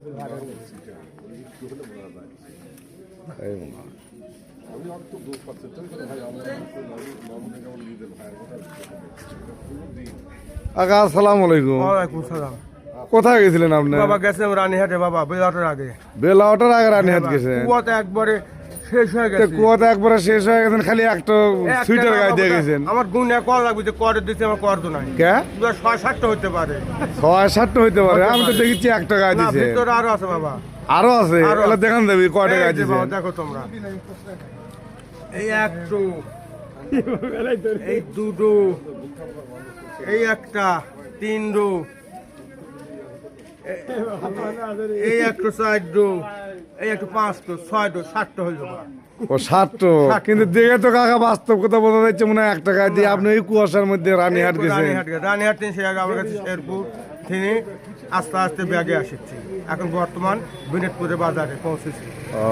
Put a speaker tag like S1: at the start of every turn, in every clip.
S1: আকা আসসালামু আলাইকুম।
S2: ওয়ালাইকুম সালাম।
S1: কোথায় গেছিলেন আপনি?
S2: বাবা গেছিলাম রানীহাটে বাবা, বেলাটার আগে।
S1: বেলাওটার আগে রানীহাট গেছেন?
S2: কুয়াতে একবারে শেষ হয়ে গেছে।
S1: কুয়াতে একবারে শেষ হয়ে গেছেন, খালি একটা সুইটার গায়ে দিয়ে গেছেন।
S2: আমার গুণে কল লাগবে যে কর দিতে, আমার কর তো নাই।
S1: কে
S2: 6-7টা হতে পারে,
S1: 6-7টা হইতে পারে। আমি তো দেখেছি 1 টাকা
S2: না
S1: দিছে।
S2: ভিতরে আরো আছে বাবা,
S1: আরো আছে? তাহলে দেখান দেবি কয় টাকা
S2: এই যে
S1: দিছে।
S2: বাবা দেখো তোমরা, এই একটু, এই দুটো, এই একটা, 3 এই একটু 4, এই একটু 5, 6, 7টা হয়ে যাবে।
S1: ও 7টো, কিন্তু দেখে তো কাকা বাস্তব কথা বোঝা যাচ্ছে মনে হয় 1 টাকা দিয়ে আপনি এই কুয়াশার মধ্যে রানীহাট গেছেন।
S2: রানীহাট থেকে সে আগে আমার কাছে শেরপুর থেকে আস্তে আস্তে ব্যাগে আসছি, এখন বর্তমান বিনেতপুরে বাজারে পৌঁছেছি।
S1: ও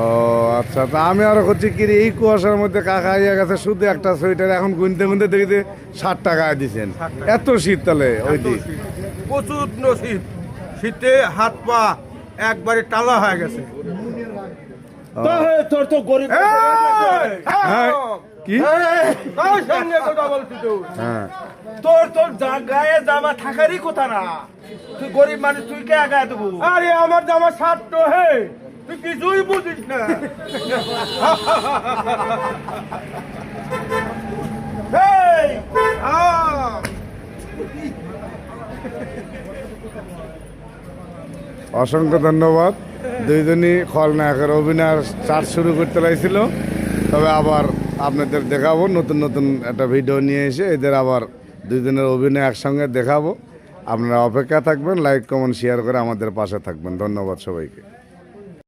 S1: আচ্ছা, তা আমি আরো করছি কি রে, এই কুয়াশার মধ্যে কাকা ইয়ে গেছে শুধু একটা সোয়েটার, এখন গুনতে গুনতে দেখি 60 টাকা দিচ্ছেন। এত শীত তাহলে ওই দিক?
S2: প্রচুর শীত, শীতে হাত পা একবারে টালা হয়ে গেছে।
S3: তোর তো গরিব
S1: হ্যাঁ, কি? হ্যাঁ,
S3: তোর গায়ে জামা থাকারই কথা না, তুই গরিব মানুষ, তুই কে গায়ে দেবো?
S2: আরে আমার জামা 7টো, হে তুই কিছুই বুঝিস না।
S3: এই,
S1: অসংখ্য ধন্যবাদ। দুইজনই খলনায়কের অভিনয় চার্জ শুরু করতে লাগছিল, তবে আবার আপনাদের দেখাবো নতুন নতুন একটা ভিডিও নিয়ে এসে এদের আবার দুইজনের অভিনয় একসঙ্গে দেখাবো। আপনারা অপেক্ষা থাকবেন, লাইক কমেন্ট শেয়ার করে আমাদের পাশে থাকবেন। ধন্যবাদ সবাইকে।